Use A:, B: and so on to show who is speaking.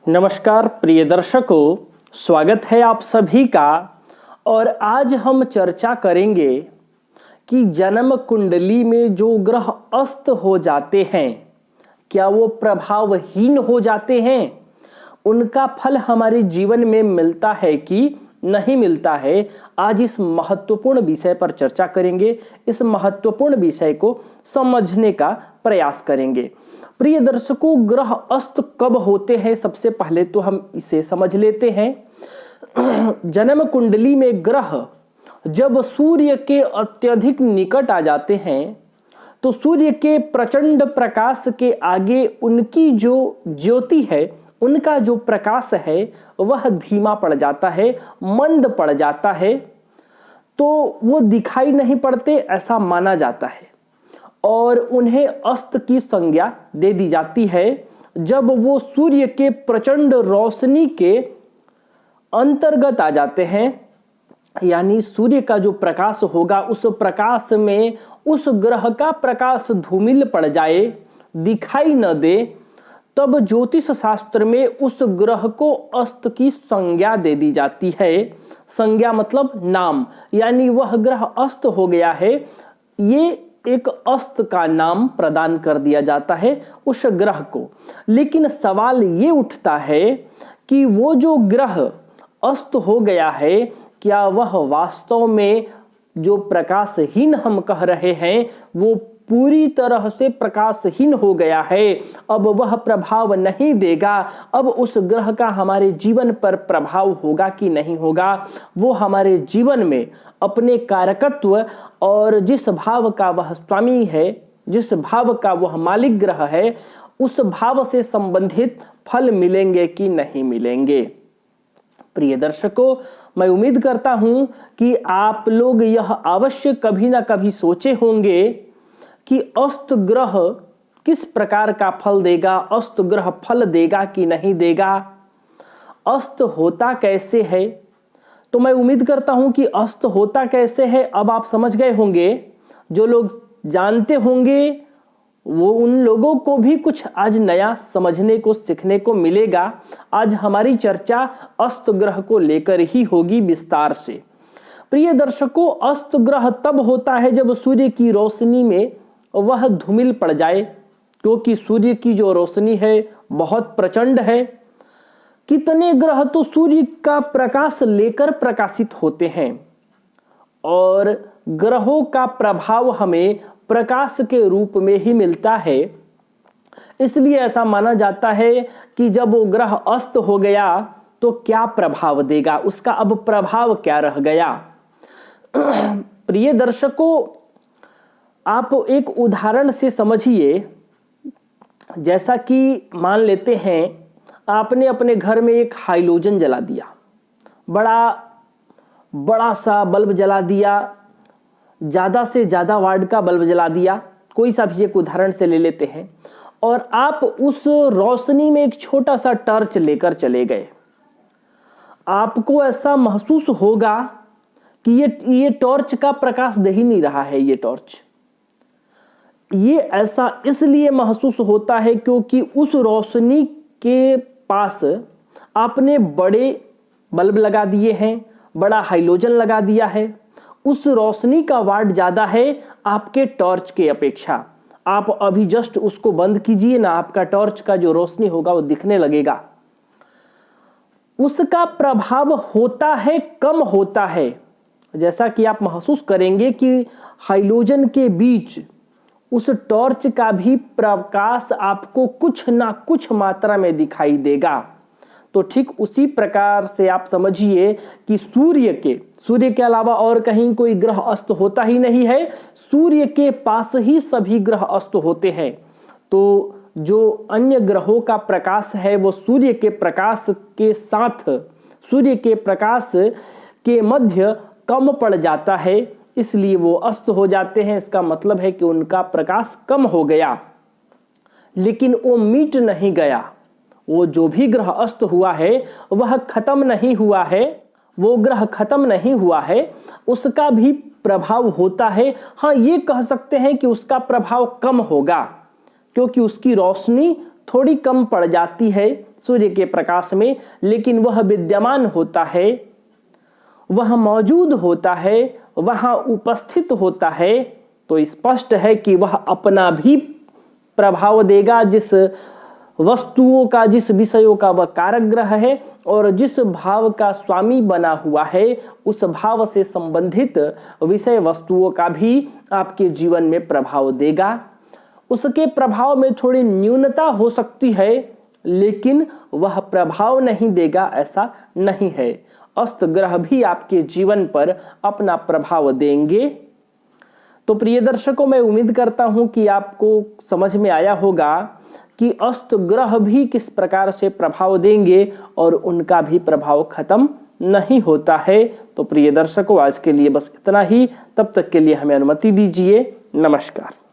A: नमस्कार प्रिय दर्शकों, स्वागत है आप सभी का। और आज हम चर्चा करेंगे कि जन्म कुंडली में जो ग्रह अस्त हो जाते हैं, क्या वो प्रभावहीन हो जाते हैं? उनका फल हमारे जीवन में मिलता है कि नहीं मिलता है? आज इस महत्वपूर्ण विषय पर चर्चा करेंगे। इस महत्वपूर्ण विषय को समझने का प्रयास करेंगे। प्रिय दर्शकों, ग्रह अस्त कब होते हैं, सबसे पहले तो हम इसे समझ लेते हैं। जन्म कुंडली में ग्रह जब सूर्य के अत्यधिक निकट आ जाते हैं तो सूर्य के प्रचंड प्रकाश के आगे उनकी जो ज्योति है, उनका जो प्रकाश है वह धीमा पड़ जाता है, मंद पड़ जाता है, तो वो दिखाई नहीं पड़ते ऐसा माना जाता है और उन्हें अस्त की संज्ञा दे दी जाती है जब वो सूर्य के प्रचंड रोशनी के अंतर्गत आ जाते हैं। यानी सूर्य का जो प्रकाश होगा उस प्रकाश में उस ग्रह का प्रकाश धूमिल पड़ जाए, दिखाई न दे, तब ज्योतिष शास्त्र में उस ग्रह को अस्त की संज्ञा दे दी जाती है। संज्ञा मतलब नाम, यानी वह ग्रह अस्त हो गया है, ये एक अस्त का नाम प्रदान कर दिया जाता है उस ग्रह को। लेकिन सवाल ये उठता है कि वो जो ग्रह अस्त हो गया है, क्या वह वास्तव में जो प्रकाशहीन हम कह रहे हैं वो पूरी तरह से प्रकाशहीन हो गया है? अब वह प्रभाव नहीं देगा, अब उस ग्रह का हमारे जीवन पर प्रभाव होगा कि नहीं होगा? वो हमारे जीवन में अपने कारकत्व और जिस भाव का वह स्वामी है, जिस भाव का वह मालिक ग्रह है, उस भाव से संबंधित फल मिलेंगे कि नहीं मिलेंगे? प्रिय दर्शकों, मैं उम्मीद करता हूं कि आप लोग यह अवश्य कभी ना कभी सोचे होंगे कि अस्त ग्रह किस प्रकार का फल देगा, अस्त ग्रह फल देगा कि नहीं देगा, अस्त होता कैसे है। तो मैं उम्मीद करता हूं कि अस्त होता कैसे है अब आप समझ गए होंगे। जो लोग जानते होंगे वो उन लोगों को भी कुछ आज नया समझने को सीखने को मिलेगा। आज हमारी चर्चा अस्त ग्रह को लेकर ही होगी विस्तार से। प्रिय दर्शकों, अस्त ग्रह तब होता है जब सूर्य की रोशनी में वह धूमिल पड़ जाए, क्योंकि सूर्य की जो रोशनी है बहुत प्रचंड है। कितने ग्रह तो सूर्य का प्रकाश लेकर प्रकाशित होते हैं और ग्रहों का प्रभाव हमें प्रकाश के रूप में ही मिलता है। इसलिए ऐसा माना जाता है कि जब वो ग्रह अस्त हो गया तो क्या प्रभाव देगा, उसका अब प्रभाव क्या रह गया। प्रिय दर्शकों, आप एक उदाहरण से समझिए। जैसा कि मान लेते हैं आपने अपने घर में एक हाइलोजन जला दिया, बड़ा सा बल्ब जला दिया, ज्यादा से ज्यादा वाट का बल्ब जला दिया, कोई सा भी एक उदाहरण से ले लेते हैं, और आप उस रोशनी में एक छोटा सा टॉर्च लेकर चले गए। आपको ऐसा महसूस होगा कि ये टॉर्च का प्रकाश दे ही नहीं रहा है। ये ऐसा इसलिए महसूस होता है क्योंकि उस रोशनी के पास आपने बड़े बल्ब लगा दिए हैं, बड़ा हाइलोजन लगा दिया है। उस रोशनी का वाट ज्यादा है आपके टॉर्च के अपेक्षा। आप अभी जस्ट उसको बंद कीजिए ना, आपका टॉर्च का जो रोशनी होगा वो दिखने लगेगा। उसका प्रभाव होता है, कम होता है। जैसा कि आप महसूस करेंगे कि हाइलोजन के बीच उस टॉर्च का भी प्रकाश आपको कुछ ना कुछ मात्रा में दिखाई देगा। तो ठीक उसी प्रकार से आप समझिए कि सूर्य के अलावा और कहीं कोई ग्रह अस्त होता ही नहीं है। सूर्य के पास ही सभी ग्रह अस्त होते हैं। तो जो अन्य ग्रहों का प्रकाश है वो सूर्य के प्रकाश के साथ, सूर्य के प्रकाश के मध्य कम पड़ जाता है, इसलिए वो अस्त हो जाते हैं। इसका मतलब है कि उनका प्रकाश कम हो गया, लेकिन वो मिट नहीं गया। वो जो भी ग्रह अस्त हुआ है वह खत्म नहीं हुआ है, वो ग्रह खत्म नहीं हुआ है, उसका भी प्रभाव होता है। हाँ, ये कह सकते हैं कि उसका प्रभाव कम होगा क्योंकि उसकी रोशनी थोड़ी कम पड़ जाती है सूर्य के प्रकाश में, लेकिन वह विद्यमान होता है, वह मौजूद होता है, वहां उपस्थित होता है, तो स्पष्ट है कि वह अपना भी प्रभाव देगा। जिस वस्तुओं का, जिस विषयों का वह कारक है और जिस भाव का स्वामी बना हुआ है, उस भाव से संबंधित विषय वस्तुओं का भी आपके जीवन में प्रभाव देगा। उसके प्रभाव में थोड़ी न्यूनता हो सकती है, लेकिन वह प्रभाव नहीं देगा ऐसा नहीं है। अस्त ग्रह भी आपके जीवन पर अपना प्रभाव देंगे। तो प्रिय दर्शकों, मैं उम्मीद करता हूं कि आपको समझ में आया होगा कि अस्त ग्रह भी किस प्रकार से प्रभाव देंगे और उनका भी प्रभाव खत्म नहीं होता है। तो प्रिय दर्शकों, आज के लिए बस इतना ही। तब तक के लिए हमें अनुमति दीजिए। नमस्कार।